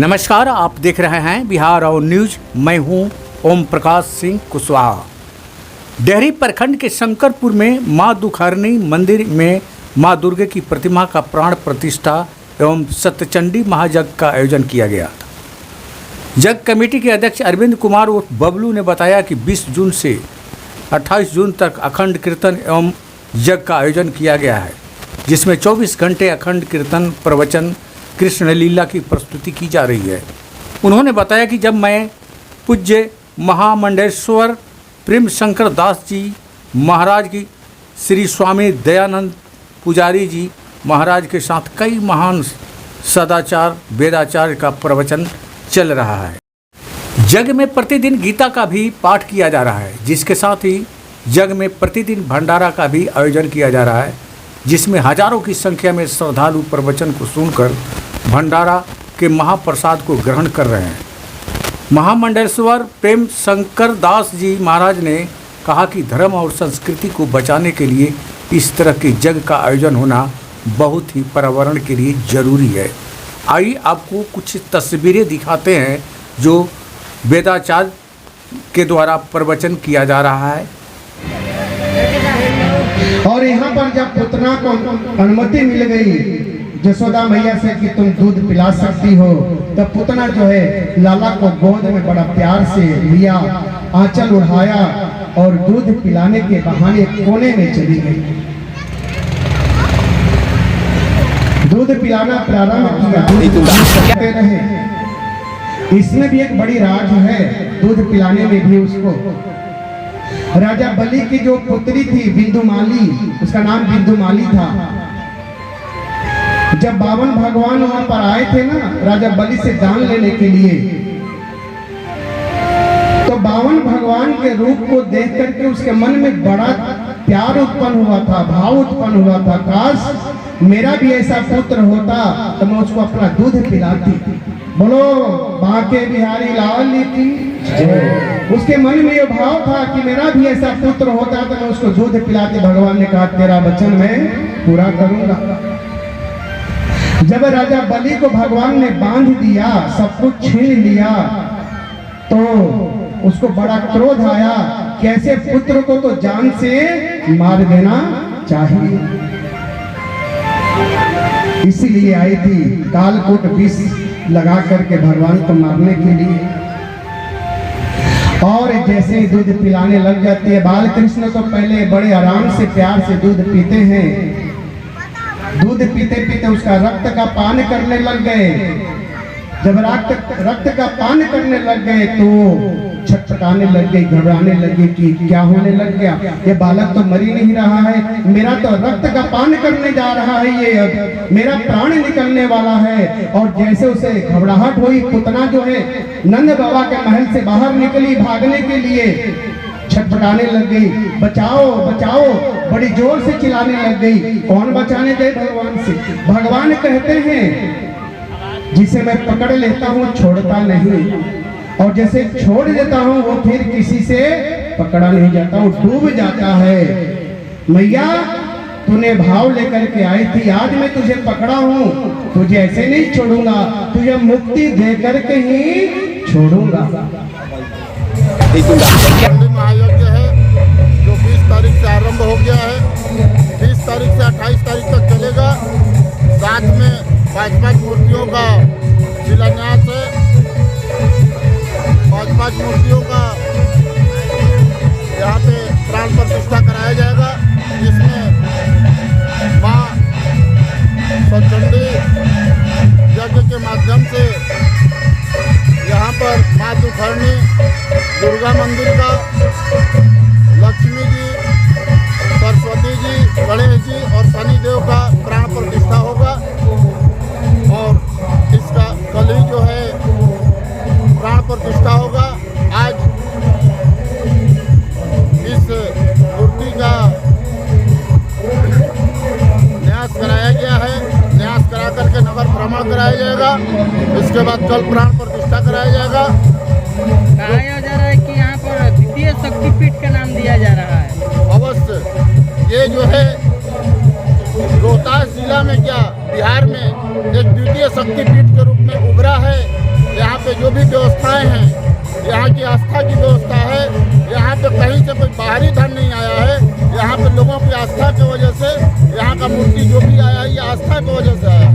नमस्कार, आप देख रहे हैं बिहार और न्यूज। मैं हूं ओम प्रकाश सिंह कुशवाहा। डेहरी प्रखंड के शंकरपुर में मां दुखहरनी मंदिर में मां दुर्गे की प्रतिमा का प्राण प्रतिष्ठा एवं सत्यचंडी महायज्ञ का आयोजन किया गया था। यज्ञ कमेटी के अध्यक्ष अरविंद कुमार उर्फ बबलू ने बताया कि 20 जून से 28 जून तक अखंड कीर्तन एवं यज्ञ का आयोजन किया गया है, जिसमें 24 घंटे अखंड कीर्तन, प्रवचन, कृष्ण लीला की प्रस्तुति की जा रही है। उन्होंने बताया कि जब मैं पूज्य महामंडलेश्वर प्रेम शंकर दास जी महाराज की श्री स्वामी दयानंद पुजारी जी महाराज के साथ कई महान सदाचार वेदाचार का प्रवचन चल रहा है। यज्ञ में प्रतिदिन गीता का भी पाठ किया जा रहा है, जिसके साथ ही यज्ञ में प्रतिदिन भंडारा का भी आयोजन किया जा रहा है, जिसमें हजारों की संख्या में श्रद्धालु प्रवचन को सुनकर भंडारा के महाप्रसाद को ग्रहण कर रहे हैं। महामंडलेश्वर प्रेम शंकर दास जी महाराज ने कहा कि धर्म और संस्कृति को बचाने के लिए इस तरह के यज्ञ का आयोजन होना बहुत ही पर्यावरण के लिए जरूरी है। आइए आपको कुछ तस्वीरें दिखाते हैं जो वेदाचार के द्वारा प्रवचन किया जा रहा है। और यहाँ पर जब पुतना को अनुमति मिल गई यशोदा मैया से कि तुम दूध पिला सकती हो, तब पुतना जो है लाला को गोद में बड़ा प्यार से लिया, आंचल उठाया और दूध पिलाने के बहाने कोने में चली गई। दूध पिलाना प्रारंभ किया रहे। इसमें भी एक बड़ी राज है, दूध पिलाने में भी उसको राजा बलि की जो पुत्री थी बिंदुमाली, उसका नाम बिंदुमाली था। जब 52 भगवान वहां पर आए थे ना राजा बलि से दान लेने के लिए, तो 52 भगवान के रूप को देख करके उसके मन में बड़ा प्यार उत्पन्न हुआ था, भाव उत्पन्न हुआ था। काश मेरा भी ऐसा पुत्र होता तो मैं उसको अपना दूध पिलाती। बोलो बांके बिहारी लाल की जय। उसके मन में यह भाव था कि मेरा भी ऐसा पुत्र होता तो मैं उसको दूध पिलाती। भगवान ने कहा तेरा वचन मैं पूरा करूंगा। जब राजा बलि को भगवान ने बांध दिया, सब कुछ छीन लिया, तो उसको बड़ा क्रोध आया। कैसे पुत्र को तो जान से मार देना चाहिए, इसीलिए आई थी कालकूट विष लगा करके भगवान को मारने के लिए। और जैसे ही दूध पिलाने लग जाती है, बाल कृष्ण तो पहले बड़े आराम से प्यार से दूध पीते हैं। दूध पीते पीते उसका रक्त का पान करने लग गए। जब रक्त का पान करने लग गए तो छटपटाने लग गई, घबराने लगे कि क्या होने लग गया, ये बालक तो मर ही नहीं रहा है, मेरा तो रक्त का पान करने जा रहा है, ये अब मेरा प्राण निकलने वाला है। और जैसे उसे घबराहट हुई, पुतना जो है नंद बाबा के महल से बाहर निकली भागने के लिए, छटपटाने लग गई, बचाओ बचाओ, बड़ी जोर से चिल्लाने लग गई। कौन बचाने दे भगवान से? भगवान कहते हैं जिसे मैं पकड़ लेता हूँ छोड़ता नहीं, और जैसे छोड़ देता हूँ वो फिर किसी से पकड़ा नहीं जाता, वो डूब जाता है। मैया तूने भाव लेकर के आई थी, आज मैं तुझे पकड़ा हूँ, तुझे ऐसे नहीं छोड़ूंगा, तुझे मुक्ति दे करके ही छोड़ूंगा। महायज्ञ है जो 20 तारीख से आरंभ हो गया है, 20 तारीख से 28 तारीख तक चलेगा। साथ में 5 मूर्तियों का शिलान्यास है, 5 मूर्तियों का यहाँ पे प्राण प्रतिष्ठा कराया जाएगा, जिसमें माँ सत्यचंडी यज्ञ के माध्यम से यहाँ पर माँ दुखहरनी दुर्गा मंदिर का, लक्ष्मी जी, सरस्वती जी, गणेश जी और शनिदेव का प्राण प्रतिष्ठा होगा। और इसका कल ही जो है प्राण प्रतिष्ठा होगा। आज इस मूर्ति का न्यास कराया गया है, न्यास करा करके नगर भ्रमण कराया जाएगा। इसके बाद कल प्राण प्रतिष्ठा कराया जाएगा। कहा जा रहा है कि यहाँ पर द्वितीय शक्तिपीठ का नाम दिया जा रहा है। अवश्य ये जो है रोहतास जिला में क्या बिहार में एक द्वितीय शक्तिपीठ के रूप में उभरा है। उनकी जो भी आया ये आस्था की वजह से आया है।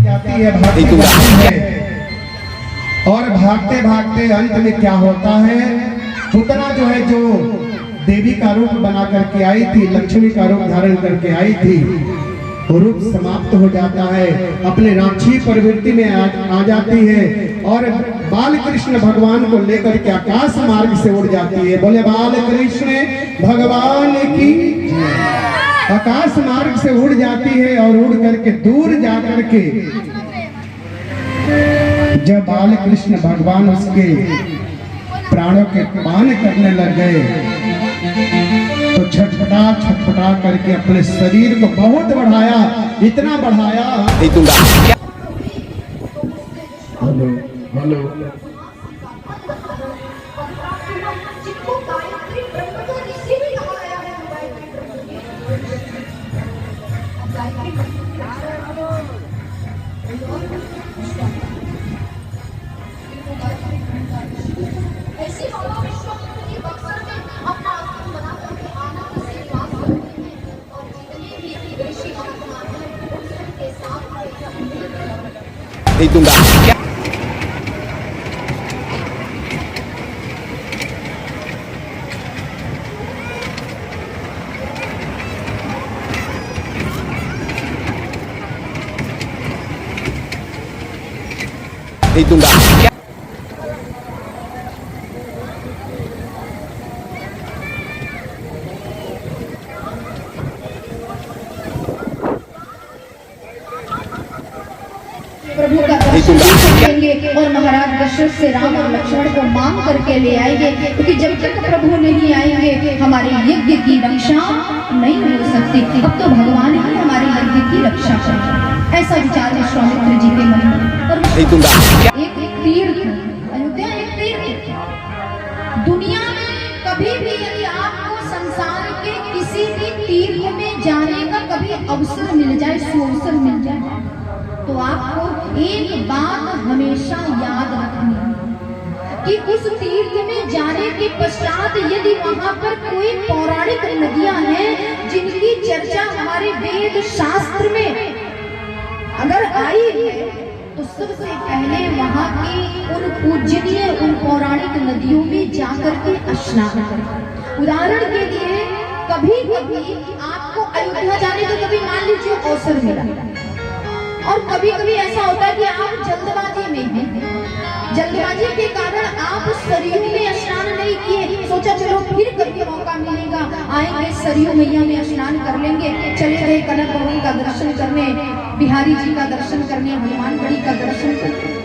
जाती है, भागती जाती है और भागते भागते अंत में क्या होता है, पुतना जो है जो देवी का रूप बना करके आई थी, लक्ष्मी का रूप धारण करके आई थी, वो रूप समाप्त हो जाता है, अपने राक्षसी प्रवृत्ति में आ जाती है और बाल कृष्ण भगवान को लेकर के आकाश मार्ग से उड़ जाती है। बोले बाल कृष्ण भगवान की। आकाश मार्ग से उड़ जाती है और उड़ करके दूर जा करके जब बाल कृष्ण भगवान उसके प्राणों के पान करने लग गए तो छटपटा करके अपने शरीर को बहुत बढ़ाया, इतना बढ़ाया। हेलो हेलो नहीं दूंगा। नहीं दूंगा। प्रभु का दर्शन करेंगे और महाराज दशरथ से राम और लक्ष्मण को मांग करके ले आएंगे, क्योंकि जब तक प्रभु नहीं आएंगे हमारे यज्ञ की रक्षा नहीं हो सकती। अब तो भगवान ही हमारे यज्ञ की रक्षा करें, ऐसा विचार विश्वामित्र जी के मन में। और एक तीर्थ, अयोध्या एक तीर्थ। दुनिया में कभी भी यदि आपको संसार के किसी भी तीर्थ में जाने का कभी अवसर मिल जाए, सुअवसर मिल जाए, तो आपको एक बात हमेशा याद रखनी है कि उस तीर्थ में जाने के पश्चात यदि वहां पर कोई पौराणिक नदियां हैं जिनकी चर्चा हमारे वेद शास्त्र में अगर आई है, तो सबसे पहले वहां की उन पूजनीय उन पौराणिक नदियों में जाकर के स्नान करें। उदाहरण के लिए कभी कभी आपको अयोध्या जाने का कभी मान लीजिए अवसर मिला, और कभी कभी ऐसा होता है कि आप जल्दबाजी में हैं, जल्दबाजी के कारण आप सरयू में स्नान नहीं किए, सोचा चलो फिर कभी मौका मिलेगा आएंगे सरयू मैया में स्नान कर लेंगे, चले गए कनक भवन का दर्शन करने, बिहारी जी का दर्शन करने, हनुमानगढ़ी का दर्शन करने।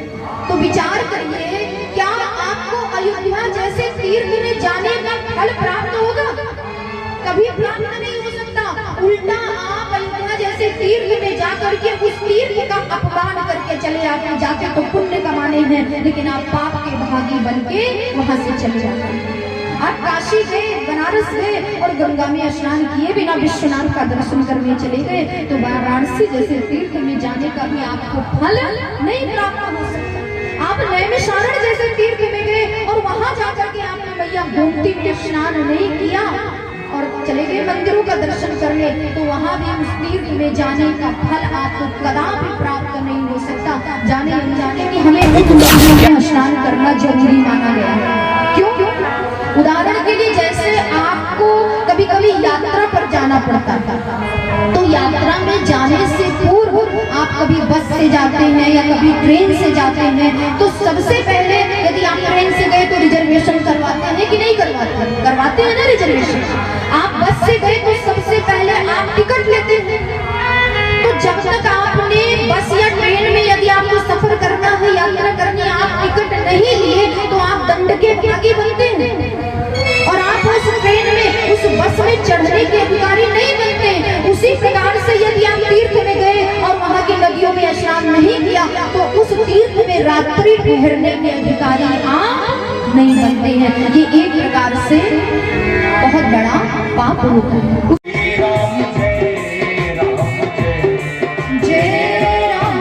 तो विचार करिए, क्या आपको अयोध्या जैसे तीर्थ में जाने का फल प्राप्त होगा? कभी प्राप्त नहीं हो सकता। उल्टा आप अयोध्या जैसे तीर्थ में जाकर के उस तीर्थ का अपमान करके चले आते, जाके तो पुण्य कमाने हैं, लेकिन आप पाप के भागी बन के वहां से चले जाते हैं। आप काशी गए, बनारस गए और गंगा में स्नान किए बिना विश्वनाथ का दर्शन करने चले गए, तो वाराणसी जैसे तीर्थ में जाने का भी आपको फल नहीं प्राप्त हो सकता। आप नैमिषारण्य जैसे तीर्थ में गए और वहां जाकर के आपने मैया गोमती में स्नान नहीं किया और चले गए मंदिरों का दर्शन करने, तो वहां भी उस तीर्थ में जाने का फल आपको कदापि प्राप्त नहीं हो सकता। जाने अनजाने की हमें स्नान करना जरूरी माना गया है। क्यों? उदाहरण के लिए जैसे आपको कभी कभी यात्रा पर जाना पड़ता था, तो यात्रा में जाने से पूर्व आप कभी बस से जाते हैं या कभी ट्रेन से जाते हैं, तो सबसे पहले यदि आप ट्रेन से गए तो रिजर्वेशन करवाते हैं कि नहीं करवाते? करवाते हैं ना रिजर्वेशन। आप बस से गए तो सबसे पहले आप टिकट लेते हैं। तो जब तक आपने बस या ट्रेन में यदि आपको सफर करना है, यात्रा करनी है, आप टिकट नहीं लिए तो आप दंड के भागी बनते हैं और आप उस ट्रेन में उस बस में चढ़ने के अधिकारी नहीं बनते। उसी प्रकार से यदि आप तीर्थ में गए और वहां की नदियों में स्नान नहीं किया, तो उस तीर्थ में रात्रि ठहरने के अधिकारी आप नहीं बनते हैं। ये एक प्रकार से बहुत बड़ा पाप होता है। जय राम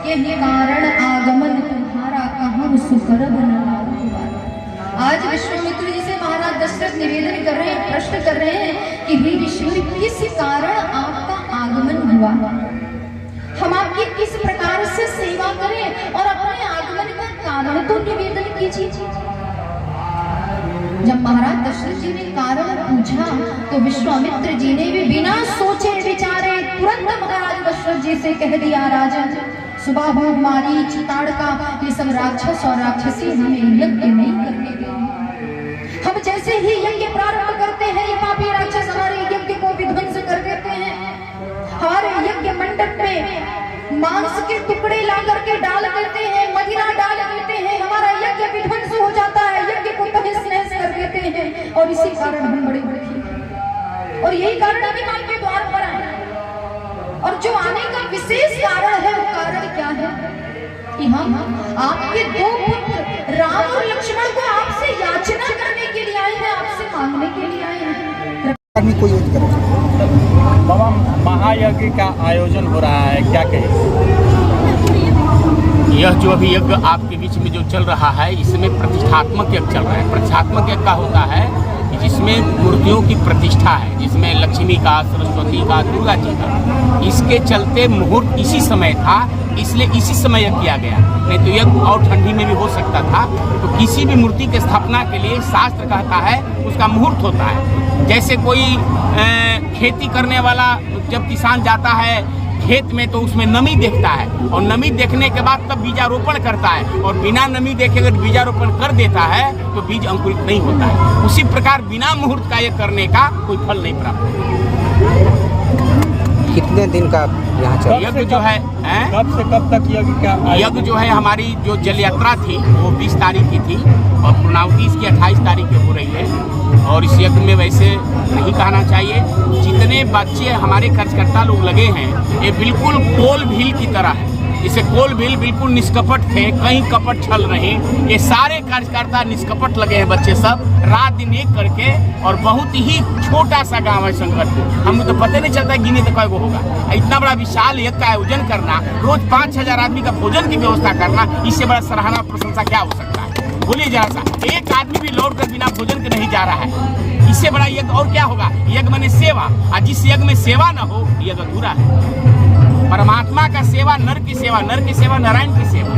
के कारण आगमन तुम्हारा कहाँ सुकरब न। आज विश्वामित्र जी से महाराज दशरथ निवेदन कर रहे हैं, प्रश्न कर रहे हैं कि हे ऋषि, किस कारण आपका आगमन हुआ, हम आपकी किस प्रकार से सेवा करें, और अपने आगमन का कारण तो निवेदन कीजिए। जब महाराज दशरथ जी ने कारण पूछा तो विश्वामित्र जी ने भी बिना सोचे विचारे तुरंत महाराज दशरथ जी से कह दिया, राजन सुबह मारीच ताड़का ये सब राक्षस और राक्षसी हमें यज्ञ नहीं करने देंगे। हम जैसे ही यज्ञ प्रारंभ करते हैं ये पापी राक्षस हमारे यज्ञ को विध्वंस कर देते हैं। हमारे यज्ञ मंडप में मांस के टुकड़े ला करके डाल देते हैं, मदिरा डाल देते हैं, हमारा यज्ञ विध्वंस हो जाता है, यज्ञ को तहस नहस कर देते हैं। और इसी कारण हम बड़े दुखी, और यही कारण अभी मां के द्वार पर आए। और जो आने का विशेष कारण है वो कारण क्या है कि हम आपके दो पुत्र राम और लक्ष्मण को आपसे याचना करने के लिए आए हैं, आपसे मांगने के लिए आए हैं। बाबा, महायज्ञ का आयोजन हो रहा है, क्या कहें? यह जो अभी यज्ञ आपके बीच में जो चल रहा है इसमें प्रतिष्ठात्मक यज्ञ चल रहा है। प्रतिष्ठात्मक यज्ञ का होता है जिसमें मूर्तियों की प्रतिष्ठा है, जिसमें लक्ष्मी का, सरस्वती का, दुर्गा जी का। इसके चलते मुहूर्त इसी समय था, इसलिए इसी समय यज्ञ किया गया। नहीं तो यज्ञ और ठंडी में भी हो सकता था। तो किसी भी मूर्ति की स्थापना के लिए शास्त्र कहता है उसका मुहूर्त होता है। जैसे कोई खेती करने वाला जब किसान जाता है खेत में तो उसमें नमी देखता है, और नमी देखने के बाद तब बीजारोपण करता है, और बिना नमी देखे अगर बीजारोपण कर देता है तो बीज अंकुरित नहीं होता है। उसी प्रकार बिना मुहूर्त का ये करने का कोई फल नहीं प्राप्त होता। कितने दिन का यहाँ चल यज्ञ जो है कब से कब तक यज्ञ का यज्ञ जो है हमारी जो जल यात्रा थी वो 20 तारीख की थी, और पूर्णाहुति इसकी 28 तारीख की हो रही है। और इस यज्ञ में वैसे नहीं कहना चाहिए, जितने बच्चे हमारे कार्यकर्ता लोग लगे हैं ये बिल्कुल कोल भील की तरह है। जैसे कोल भील बिल्कुल निष्कपट थे, कहीं कपट छल रहे, ये सारे कार्यकर्ता निष्कपट लगे हैं बच्चे सब, रात दिन एक करके। और बहुत ही छोटा सा गांव है शंकरपुर, हमको तो पता नहीं चलता गिने तो कई होगा। इतना बड़ा विशाल यज्ञ का आयोजन करना, रोज 5,000 आदमी का भोजन की व्यवस्था करना, इससे बड़ा सराहना प्रशंसा क्या हो सकता है? बोलिए जरा सा, एक आदमी भी लौट कर बिना भोजन के नहीं जा रहा है, इससे बड़ा यज्ञ और क्या होगा? यज्ञ माने सेवा, और जिस यज्ञ में सेवा न हो यज्ञ अधूरा है। परमात्मा का सेवा, नर की सेवा, नर की सेवा नारायण की सेवा।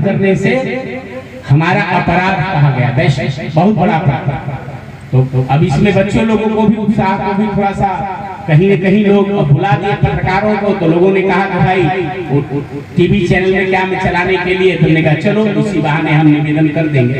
करने से हमारा अपराध कहा गया, वैश्य बहुत बड़ा अपराध। तो अब इसमें बच्चों लोगों को भी उत्साह को भी थोड़ा सा कहीं न कहीं लोग भुला दिए पत्रकारों को। तो लोगों ने कहा कि भाई टीवी चैनल में क्या में चलाने के लिए, तो हमने कहा चलो इसी बहाने हम निवेदन कर देंगे।